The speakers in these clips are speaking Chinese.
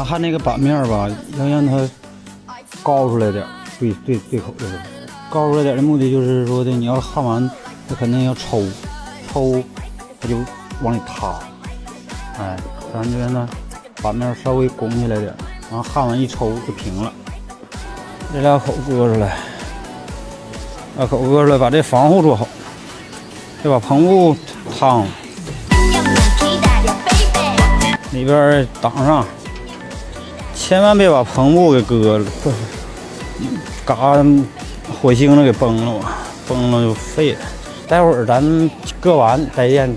焊那个板面吧，要让它高出来点，对口的时候，高出来点的目的就是说的，你要焊完，它肯定要抽，它就往里塌。哎，咱这边呢，板面稍微拱起来点，然后焊完一抽就平了。这俩口割出来，把口割出来，把这防护做好，这把棚布烫，里边挡上。千万别把棚布给割了，嘎火星子给崩了吧，崩了就废了。待会儿咱割完再验，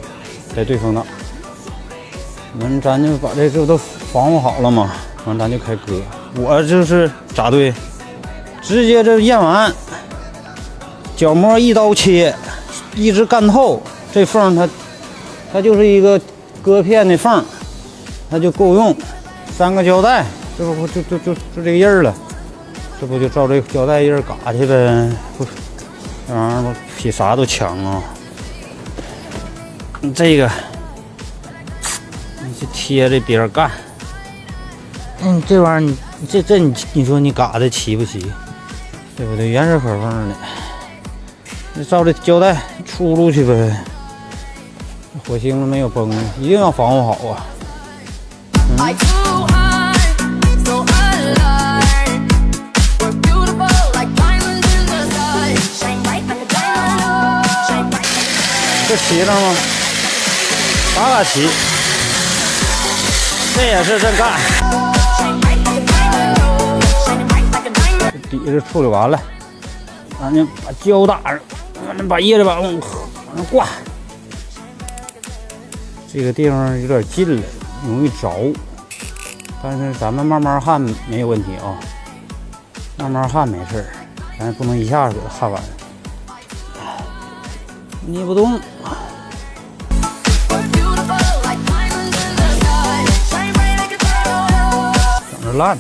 再对风挡。咱就把这都防护好了嘛，完咱就开割。我就是扎对，直接这验完，角膜一刀切，一直干透，这缝它就是一个割片的缝，它就够用。3个胶带。这不就这个印儿了，这不就照这个胶带印儿嘎去呗？不，这玩意儿比啥都强啊！这个你就贴这边干，这玩意儿你说你嘎的齐不齐？对不对？严丝合缝的，你照这胶带出入去呗。火星子没有崩，一定要防护好啊！这齐了吗？嘎齐，这也是这干。这底下处理完了，咱就把胶打上，咱把叶子往上挂。这个地方有点近了，容易着，但是咱们慢慢焊没有问题啊，慢慢焊没事，咱不能一下子给它焊完，捏不动。等着烂。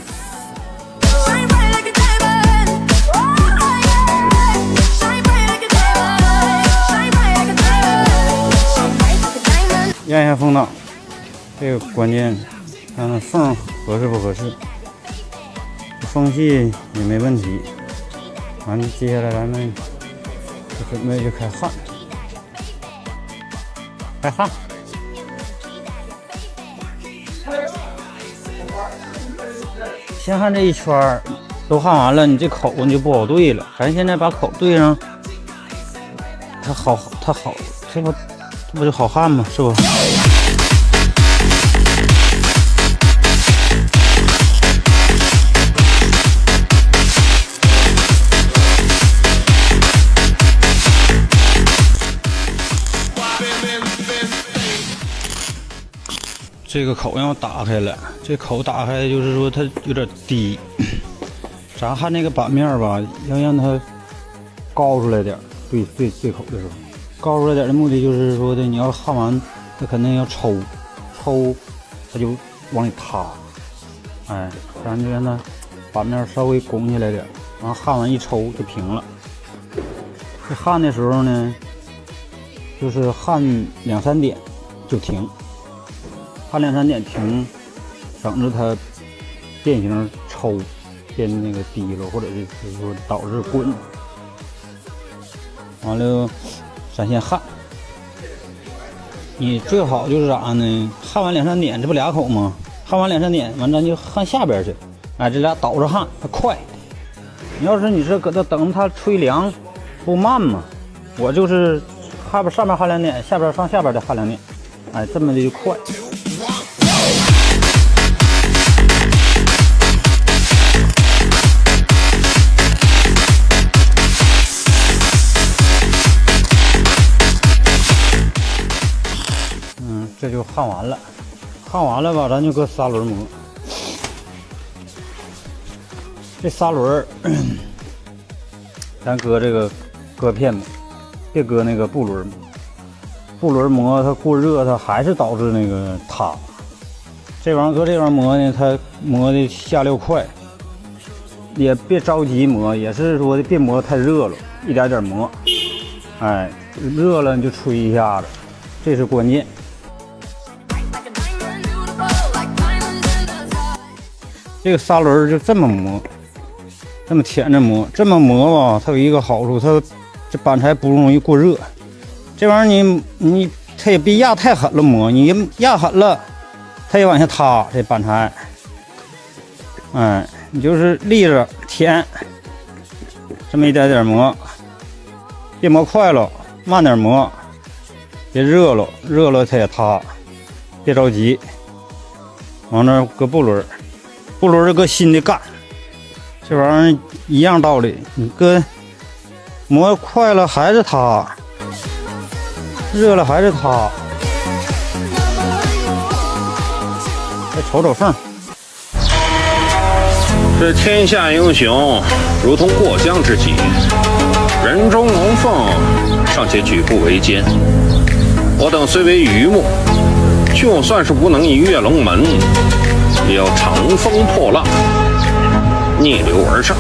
验一下风挡，这个关键，看看缝合适不合适，缝隙也没问题。完了，接下来咱们就准备就开焊，开焊。先焊这一圈都焊完了，你这口你就不好对了。咱现在把口对上，它好，这不就好焊吗？是不？这个口要打开了，这口打开就是说它有点低，咱焊那个板面吧，要让它高出来点，对口的时候，高出来点的目的就是说的，你要焊完，它肯定要抽，它就往里塌。哎，咱这边呢，板面稍微拱起来点，然后焊完一抽就平了。这焊的时候呢，就是焊2、3点就停。焊2、3点停，省着它变形抽，变那个低了，或者是就是说导致滚。完了，咱先焊。你最好就是啥呢？焊完2、3点，这不俩口吗？焊完2、3点，完咱就焊下边去。哎，这俩倒着焊，它快。你要是你这搁这等它吹凉，不慢吗？我就是上边焊2点，下边再焊2点，哎，这么的就快。这就焊完了，焊完了吧，咱就搁砂轮磨。这砂轮咱搁这个割片磨，别搁那个布轮磨。布轮磨它过热，它还是导致那个塌。这玩意儿搁这玩意儿磨呢，它磨的下溜快，也别着急磨，也是说的别磨太热了，一点点磨。哎，热了你就吹一下子，这是关键。这个砂轮就这么磨，这么舔着磨，这么磨吧，它有一个好处，它这板材不容易过热。这玩意儿你它也别压太狠了磨，你压狠了，它也往下塌这板材。哎，你就是立着舔，这么一点点磨，别磨快了，慢点磨，别热了，热了它也塌，别着急。往那搁布轮，布轮就搁新的干，这玩意儿一样道理，你搁磨快了还是塌，热了还是塌。再瞅瞅缝。这天下英雄如同过江之鲫，人中龙凤尚且举步维艰。我等虽为榆木，就算是无能一跃龙门，也要乘风破浪，逆流而上。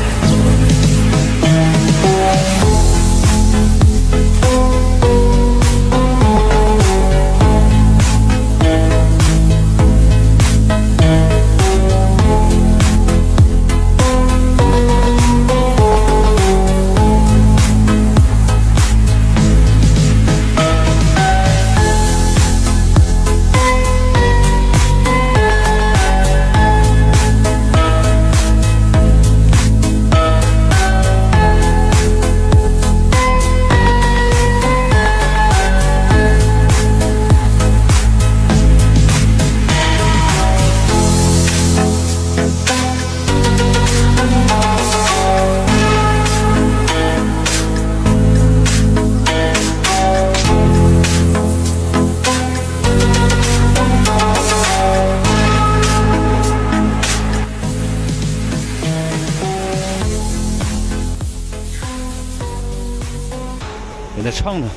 给它称称，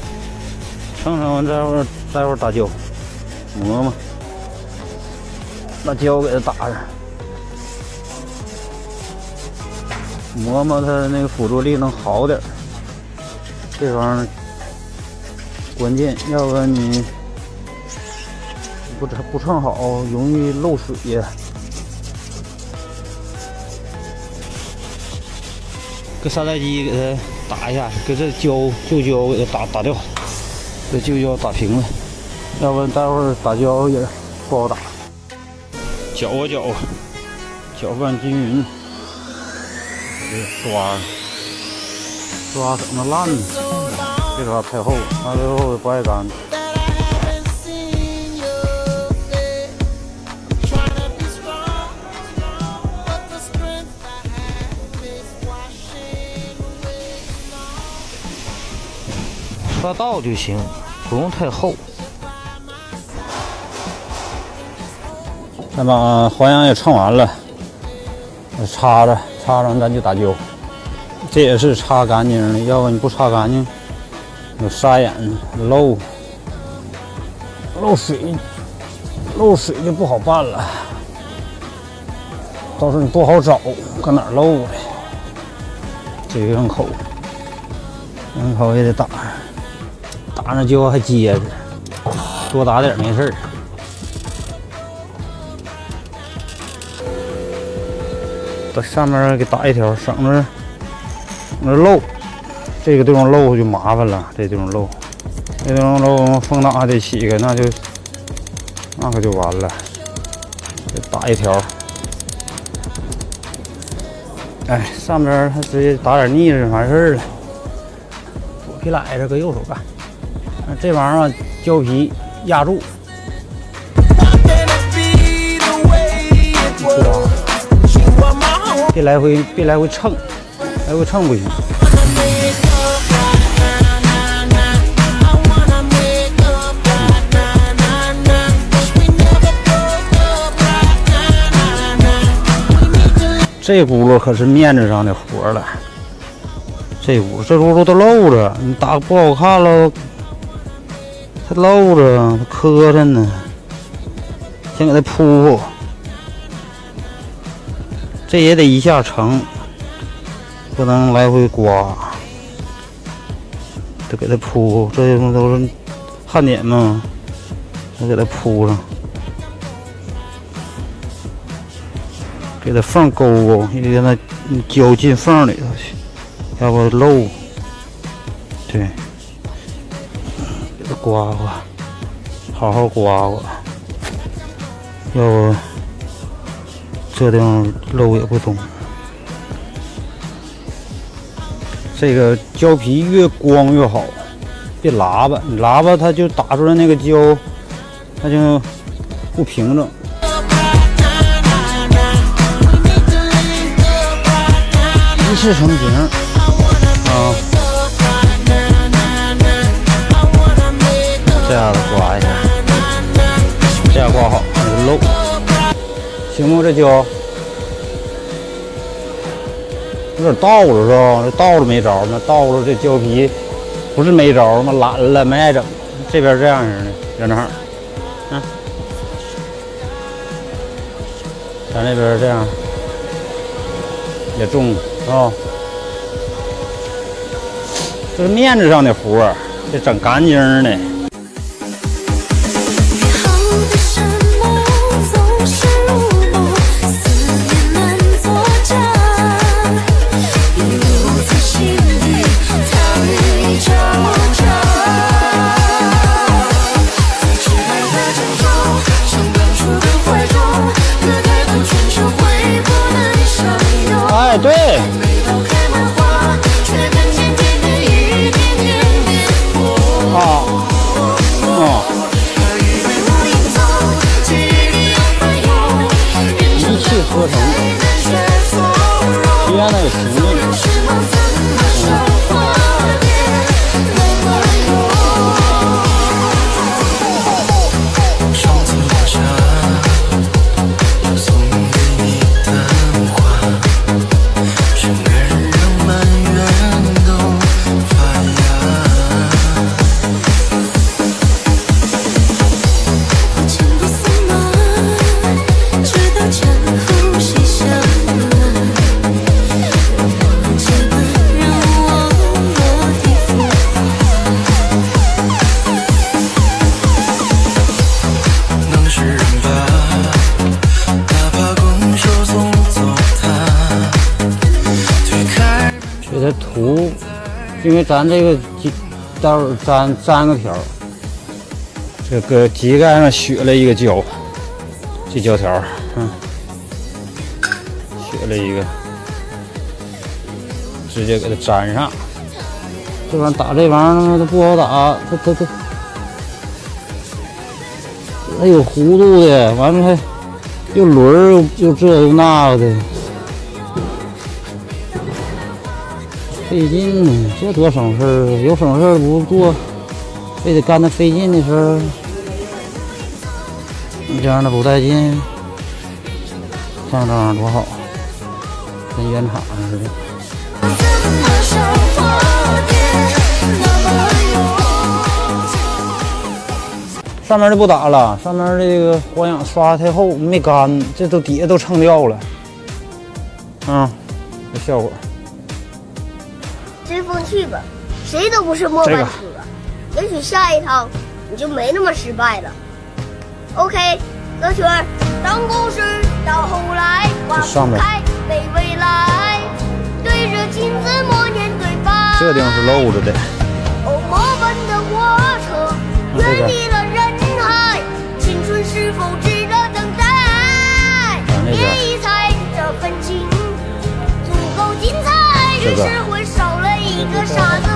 称称完待会儿打胶，磨磨，把胶给它打上，磨磨它那个辅助力能好点。这玩意儿关键，要不然你不称好，容易漏水呀。搁砂带机给它打一下，给这旧胶给它打掉，这旧胶打平了，要不然待会儿打胶也不好打。搅和搅和，搅拌均匀，这刷省得烂了，这刷太厚了，刷太厚不爱干。刷到就行，不用太厚。咱把环氧也称完了，插上咱就打胶。这也是擦干净的，要不你不擦干净，有沙眼漏水就不好办了。到时候你不好找搁哪儿漏的。这个用口也得打上。打上胶还结实，多打点没事儿。到上面给打一条，省着漏。这个地方漏就麻烦了，这地方漏，风挡还得起开，那可就完了。得打一条。哎，上边还直接打点腻子完事儿了。左皮来着，搁右手干。这玩意儿胶皮压住，别来回蹭，来回蹭不行。这轱辘可是面子上的活了，这轱辘都漏着，你打不好看了。它漏着，它磕碜呢，先给它铺，这也得一下成，不能来回刮，得给它铺，这都是焊点嘛，得给它铺上。给它缝勾勾，你给它浇进缝里头去，要不漏。对，给它刮刮，好好刮刮，要不这地方漏也不动。这个胶皮越光越好，别喇叭，你喇叭它就打出来那个胶，它就不平整。一次成型啊！这样子刮一下，这样刮好，就漏，行不？这胶有点倒了是吧？这倒了没着嘛，倒了这胶皮不是没着嘛，懒了没爱整。这边这样式的，在那儿，嗯，咱这边这样也重啊。这是面子上的活儿，得整干净的。哎，对。一气呵成，体验那个情境。给它涂，因为咱这个待会儿粘个条，这个秸秆上雪了一个胶，这胶条，雪了一个，直接给它粘上。这玩意儿打这玩意儿它不好打，它有弧度的，完了还又轮又这又那个的。费劲呢，这多省事儿啊！有省事儿不做，非得干那费劲的事儿。你这样的不带劲，像这样多好，跟原厂似的。上面的不打了，上面这个花样刷的太厚，没干，这都底下都蹭掉了。这效果。追风去吧，谁都不是末班车。也许下一趟你就没那么失败了。OK， 歌曲儿，当故事到后来，花不开，没未来，对着镜子默念对白。这地方是漏着的。哦，末班的火车远离了人海，青春是否值得等待？别一猜这份情足够精彩，于是会少了一个傻子。